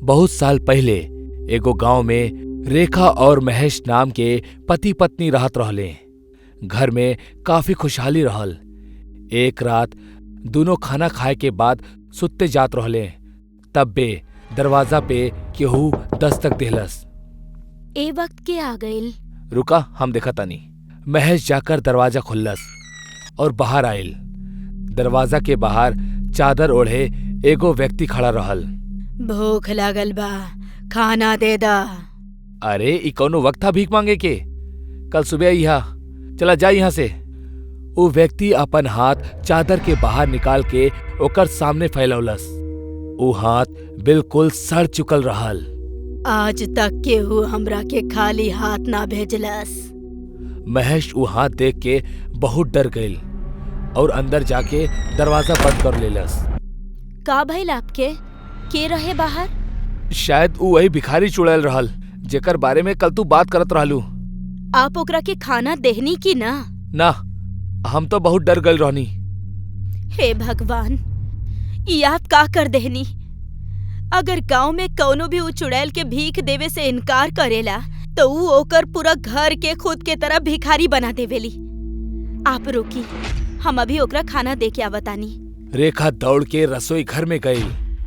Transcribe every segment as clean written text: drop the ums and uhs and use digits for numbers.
बहुत साल पहले एगो गांव में रेखा और महेश नाम के पति पत्नी रहत रहले। घर में काफी खुशहाली रहल। एक रात दोनों खाना खाए के बाद सुत्ते जात रहले, तब बे दरवाजा पे केहू दस्तक देहलस। ए वक्त के आ गइल। रुका, हम देखा तानी। महेश जाकर दरवाजा खोललस और बाहर आइल। दरवाजा के बाहर चादर ओढ़े एगो व्यक्ति खड़ा रहल। भूख लागल बा, खाना दे दा। अरे ई कौनो वक्त था भीख मांगे के? कल सुबह यहाँ चला जा यहाँ से। वो व्यक्ति अपन हाथ चादर के बाहर निकाल के ओकर सामने फैलौलस। वो हाथ बिल्कुल सड़ चुकल रहल। आज तक केहू हमरा के खाली हाथ ना भेजलस। महेश वो हाथ देख के बहुत डर गइल और अंदर जाके दरवाजा बंद कर लेलस। का भइल आपके? के रहे बाहर? शायद वो वही भिखारी चुड़ैल रहल जेकर बारे में कल तू बात करत रहलू। आप ओकरा के खाना देहनी की ना? ना, हम तो बहुत डर गइल रहनी। हे भगवान, ई आप का कर देहनी? अगर गांव में कौनो भी उ चुड़ैल के भीख देवे से इनकार करेला तो उ ओकर पूरा घर के खुद के तरह भिखारी बना देवेली। आप रुकी, हम अभी ओकरा खाना दे के आवतानी। रेखा दौड़ के रसोई घर में गई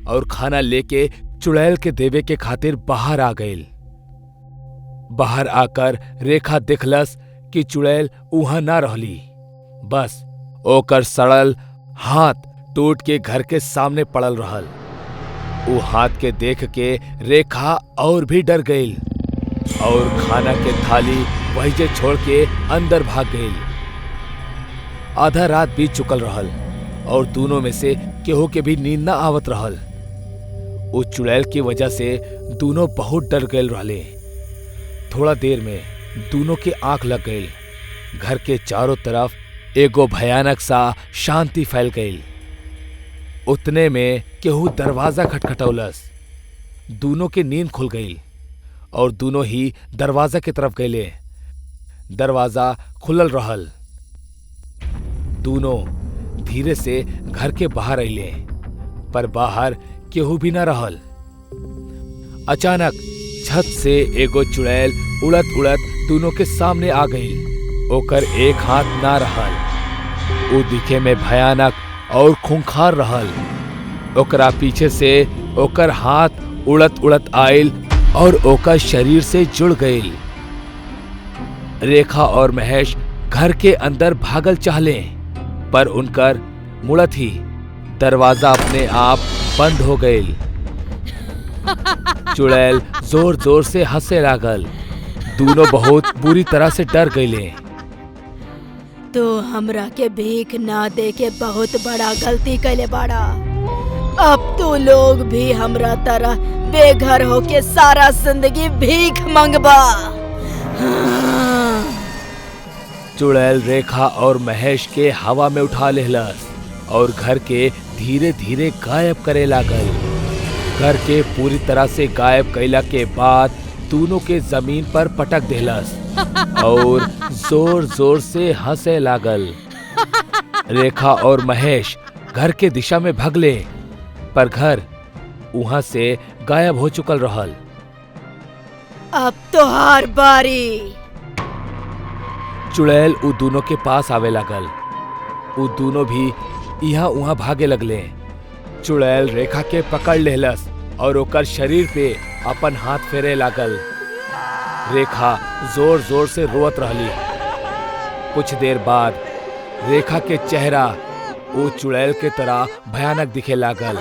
और खाना लेके चुड़ैल के देवे के खातिर बाहर आ गई। बाहर आकर रेखा देखलस कि चुड़ैल उहाँ ना रहली, बस ओकर सड़ल हाथ टूट के घर के सामने पड़ल रहल। वो हाथ के देख के रेखा और भी डर गई और खाना के थाली वही जे छोड़ के अंदर भाग गई। आधा रात बीत चुकल रहल और दोनों में से केहू के भी नींद ना आवत रहल। वो चुड़ैल की वजह से दोनों बहुत डर गए रहले। थोड़ा देर में दोनों के आंख लग गई। घर के चारों तरफ एगो भयानक सा शांति फैल गई। उतने में केहू दरवाजा खटखटौलस। दोनों की नींद खुल गई और दोनों ही दरवाजा की तरफ गए। दरवाजा खुलल रहल। दोनों धीरे से घर के बाहर अइले, पर बाहर केहू भी न रहल। अचानक छत से एगो चुड़ैल उड़त उड़त दोनों के सामने आ गई। ओकर एक हाथ ना रहल। वो दिखे में भयानक और खूंखार रहल। ओकरा पीछे से ओकर हाथ उड़त उड़त आइल और ओकर शरीर से जुड़ गई। रेखा और महेश घर के अंदर भागल चाहले, पर उनकर मुड़त ही दरवाजा अपने आप बंद हो गई। चुड़ैल जोर जोर से हंसे लागल। दोनों बहुत बुरी तरह से डर गईले। तो हमरा के भीख ना दे के बहुत बड़ा गलती कैले बाड़ा। अब तो लोग भी हमरा तरह बेघर होके सारा जिंदगी भीख मंगबा। चुड़ैल रेखा और महेश के हवा में उठा लेहलस और घर के धीरे धीरे गायब करे लागल। घर के पूरी तरह से गायब कैला के बाद दोनों के जमीन पर पटक देहलस और जोर जोर से हंसे लागल। रेखा और महेश घर के दिशा में भगले, पर घर वहां से गायब हो चुकल रहल। अब तो हार बारी। चुड़ैल उ दोनों के पास आवे लागल। उ दोनों भी यहाँ वहाँ भागे लगले। चुड़ैल रेखा के पकड़ लेहलस और ओकर शरीर पे अपन हाथ फेरे लागल। रेखा जोर जोर से रोवत रहली। कुछ देर बाद रेखा के चेहरा वो चुड़ैल के तरह भयानक दिखे लागल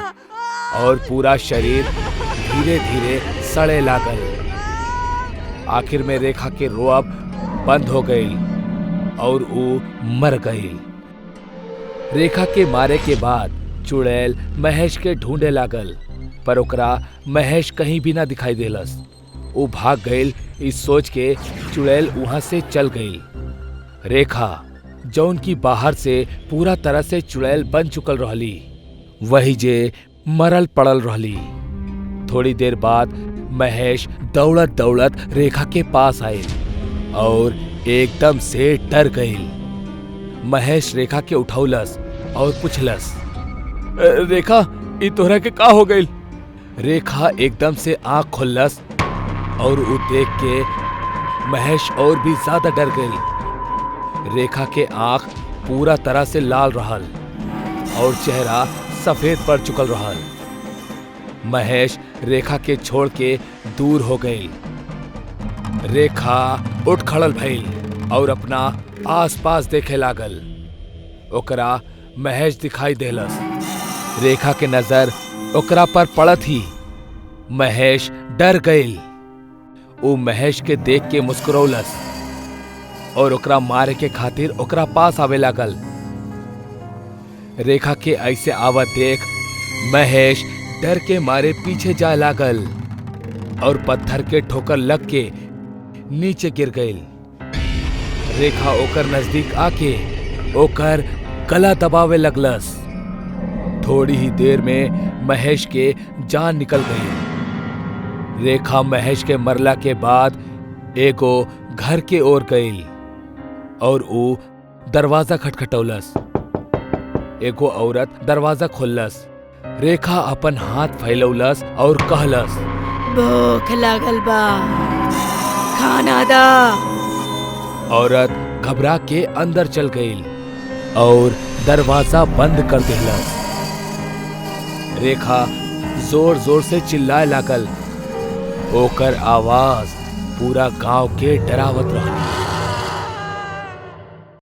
और पूरा शरीर धीरे धीरे सड़े लागल। आखिर में रेखा के रोअब बंद हो गई और वो मर गई। रेखा के मारे के बाद चुड़ैल महेश के ढूंढे लागल, पर ओकरा महेश कहीं भी ना दिखाई देलस। वो भाग गई। इस सोच के चुड़ैल वहां से चल गई। रेखा जौन की बाहर से पूरा तरह से चुड़ैल बन चुकल रहली, वही जे मरल पड़ल रहली। थोड़ी देर बाद महेश दौड़त दौड़त रेखा के पास आए और एकदम से डर गई। महेश रेखा के उठौलस और पूछलस, रेखा, ई तोहरा के का हो गइल? रेखा एकदम से आंख खोलस और उ देख के महेश और भी ज्यादा डर गई। रेखा के आंख पूरा तरह से लाल रहल और चेहरा सफेद पड़ चुकल रहल। महेश रेखा के छोड़ के दूर हो गई। रेखा उठ खड़ल भइल और अपना आसपास देखे लागल। ओकरा महेश दिखाई देलस। रेखा के नजर ओकरा पर पड़त ही महेश डर गईल। वो महेश के देख के मुस्कुरौलस और ओकरा मारे के खातिर ओकरा पास आवे लागल। रेखा के ऐसे आवत देख महेश डर के मारे पीछे जाए लागल और पत्थर के ठोकर लग के नीचे गिर गईल। रेखा ओकर नजदीक आके ओकर गला दबावे लगलस। थोड़ी ही देर में महेश के जान निकल गई। रेखा महेश के मरला के बाद एगो घर के ओर गई और ऊ दरवाजा खटखटौलस। एगो औरत दरवाजा खोललस। रेखा अपन हाथ फैलौलस और कहलस, भूख लागल बा, खाना दा। औरत घबरा के अंदर चल गई और दरवाजा बंद कर दिलस। रेखा जोर जोर से चिल्लाए लागल। ओकर आवाज पूरा गांव के डरावत रहल।